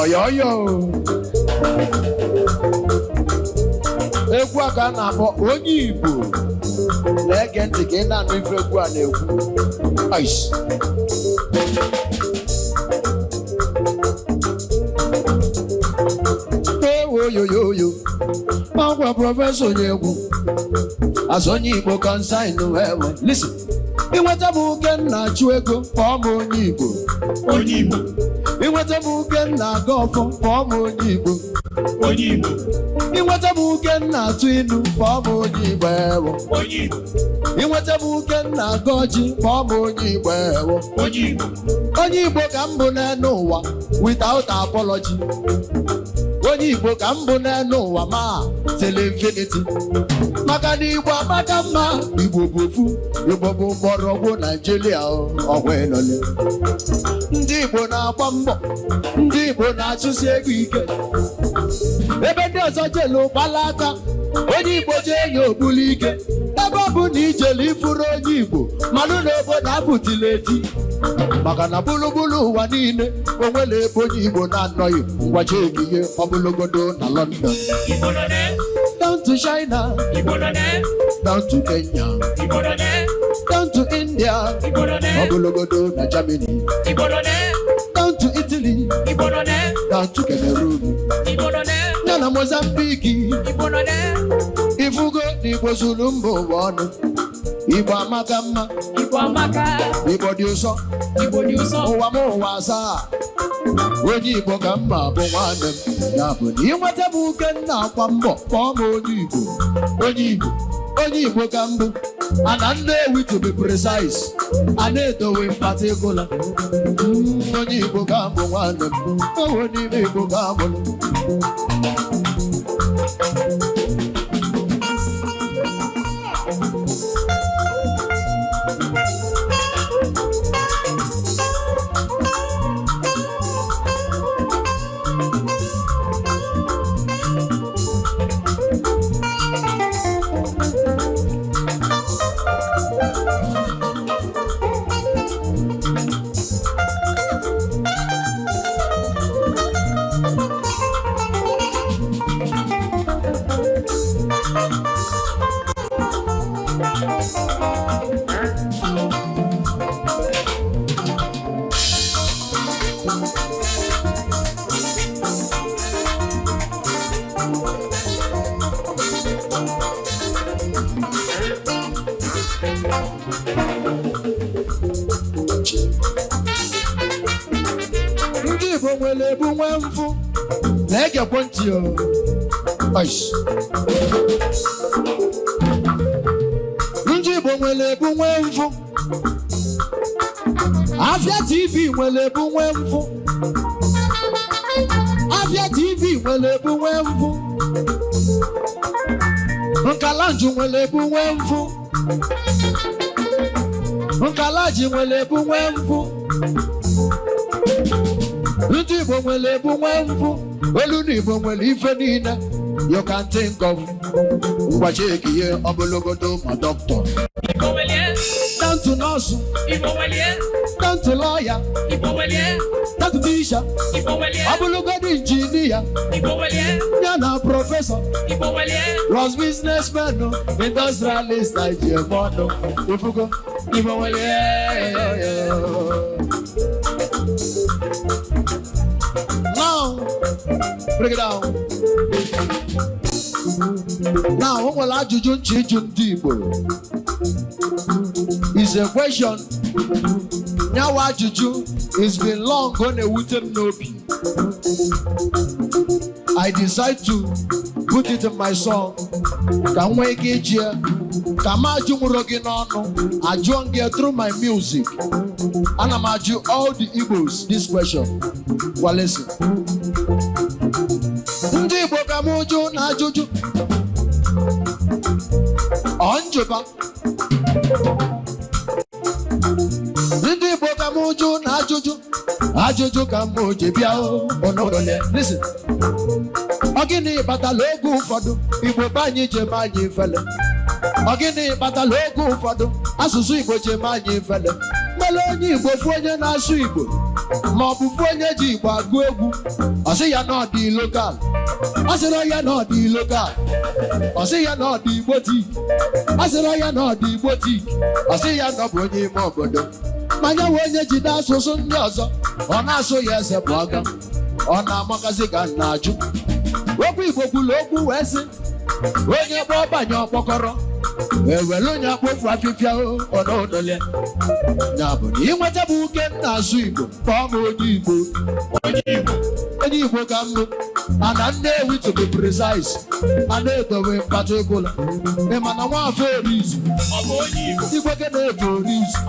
Yo. Egwu a ka a na-akpọ Onye Igbo. Na-ege ntị ka ị na-anụ ife egwu a na-ekwu. Aish. Yo. Magwa Prof Onye Egwu. As Onye Igbo consign to heaven. Listen. Inweta m uke nna achụ ego kpọọ m Onye Igbo. Onye Igbo. Inweta m uke nna aga ọfọ kpọọ m Onye Igbo. Onye Igbo. Inweta m uke nna atụ inu kpọọ m Onye Igbo ewo. Onye Igbo. Inweta m uke nna aga ọjị kpọọ m Onye Igbo ewo. Onye Igbo. Onye Igbo ka m bụ n'elu ụwa without apology. Onye Igbo ka m bụ n'elu ụwa ma till infinity. Maka na Igbo amaka mma, Igbo bụ ofu, Igbo bụ mgbọrọgwụ Nigeria ọgwụ ịnọle. Ndị Igbo na-agba mbọ, ndị Igbo na-achụsi ego ike. Ebe ndị ọzọ jelu gbala aka, Onye Igbo jee nye ogbulu ike. Ebe ọ bụ na ijelu ifuru Onye Igbo, manụ na obodo apụtila eti. Maka na bulugbulu ụwa niile, onwere ebe Onye Igbo na-anọghị ngwachi egihe ọbụlụgodo na London. Down to China, down to Kenya, down to India, ọbụlụgodo na Germany, down to Italy, down to Cameroon, na Mozambique. Ifugo na Igbo zuru mba ụwa ọnụ. Igbo amaka mma, Igbo dị ụsọ, ụwa m ụwa asaa. Onye Igbo ka mma bụ nwanne m. Ya bụ na inweta m uke nna akwa mbọ kpọọ m Onye Igbo ka mbụ. Ana Nnewi to be precise, a na-edowe particular. Onye Igbo ka mbụ nwanne m. Onye n'ime Igbo ka mbụ. Ndị Igbo nwere ebu nwe mfụ na-egekwe ntị o. Ndị Igbo nwere ebu nwe mfụ. Afia TV nwere ebu nwe mfụ. Afia TV nwere ebu nwe mfụ. NKA Lounge nwere ebu nwe mfụ. NKA Lounge nwere ebu nwe mfụ. Ndị Igbo nwere ebu nwe mfụ. Olu na Igbo nwere ife niile you can think of. Ngwachi ekiye ọbụlụgodo ma doctor. Down to nurse, down to lawyer, down to teacher, ọbụlụgodo engineer, yana professor, was businessman, industrialist, IGM, Ifugo, Igbo nwere. Now, break it down. Now, what will I do? It's a question. Now, what you do? It's been long gone a wooden nobi. I decide to put it in my song. Can we get here? Come out, you I join here through my music. And I'm at you all the Igbos this question. Well, listen. Ndị Igbo ka m jụ na ajụjụ Onjeba. Ndị Igbo ka m jụ na ajụjụ ka m ji bịa onodole. Listen. Ọ gịnị kpatara oge ụfọdụ Igbo be anyị ji eme anyị ifele? Ọ gịnị kpatara oge ụfọdụ asụsụ Igbo ji eme anyị ifele? Mele onye Igbo fụ onye na-asụ Igbo ma ọ bụ onye ji Igbo agụ egwu ọ sị ya na ọ dị lokal, ọ sịrị ya na ọ dị lokal, ọ sị ya na ọ dị Igbo tik, ọ sịrị ya na ọ dị Igbo tik, ọ sị ya na ọ bụ onye ime obodo. Manya nwe onye jide asụsụ ndị ọzọ ọ na-asụ ya ese bụ ọga, ọ na-amakazi ka na-ajụ. Okwu Igbo kwuru okwu wee sị onye kpọọ ọbanye ọkpọkọrọ ewere onye akpofu afịfịa ọnọdụle ya bụ na ịnweta bụ uke na-asụ Igbo kpọọ m onye Igbo. Onye Igbo ka mbụ ana Nnewi to be precise, a na-edowe particular. Ị ma na Nwafọ Orizu Igweke na-eto Orizu,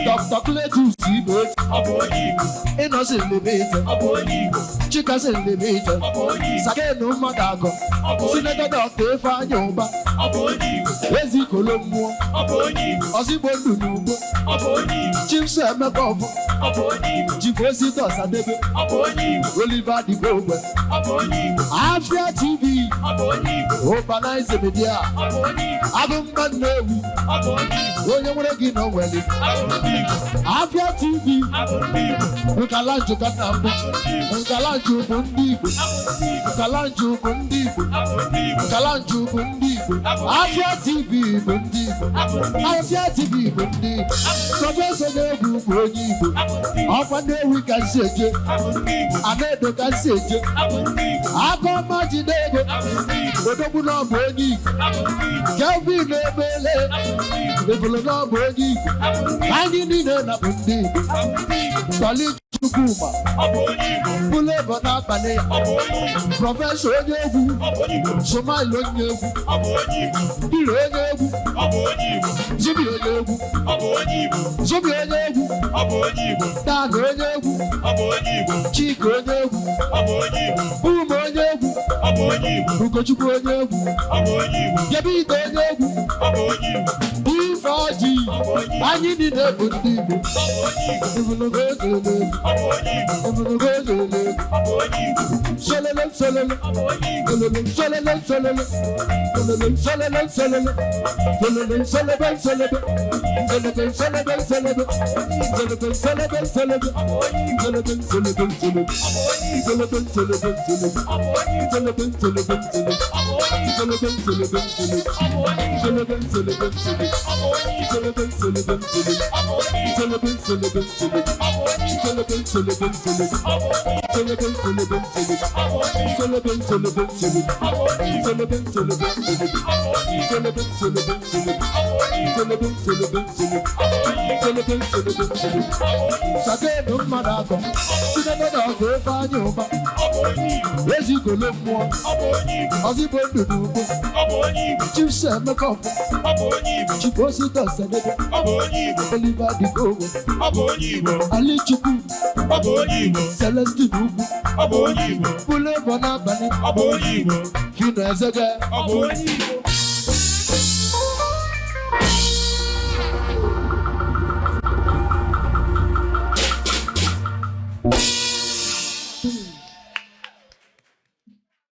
Dr. Cletus Igbo Innocent Limite, Chikasi Limite, Sakenu mmadụ akọ, Senator Dr. Ifeanyi Ụba, Ezi Kolo mmụọ, Ozigbo ndụ n'ugbo, Chimso Emeka Ọfọ, Chifosi Dosadebe, Oliver Digogwe, Afia TV, Urbanize Media, Agụmba Nnewi, onye nwere gị na onwere. Afia TV, Nkalanju ka na mbụ, Nkalanju bụ ndị Igbo, Nkalanju bụ ndị Igbo, Nkalanju bụ ndị Igbo, Afia TV bụ ndị Igbo, Afia TV bụ ndị Igbo. Prọfesọ Onye Egwu bụ onye Igbo, ọkwa Nnewi ka nsi eje, Anedo ka nsi eje, Akọma jide ego, Odogwu na ọ bụ onye Igbo, Kelvin Ebele, Ebolo na ọ bụ onye Igbo, anyị niile na bụ ndị Igbo. Tọli Chukwuma, Bulebo n'abalị ya, Prọfesọ Onye Egwu, Somali onye egwu, Biri onye egwu, Zubi onye egwu, Zubi onye egwu, Dan onye egwu, Chika onye egwu, Ume onye egwu, Ugochukwu onye egwu, Yebide onye egwu, Ifeọjị, anyị niile bụ ndị Igbo. Ebulugo ezele, ebulugo ezele, solele solele, solele solele solele, solele solele solele, solele solele solele, solele solele solele, solele solele solele, solele solele solele, solele solele solele, solele solele Sakenu mmadụ akọ, Senator Dr. Ifeanyi Ụba, Ezi Kolo mmụọ, Ozigbo ndụ n'ugbo, Chimso Emeka Ọfọ, Chifosi Dosadebe, Oliver Digogwe, Ali Chukwu, Celestine Ugwu, Bulebo n'abalị, Fino Ezege.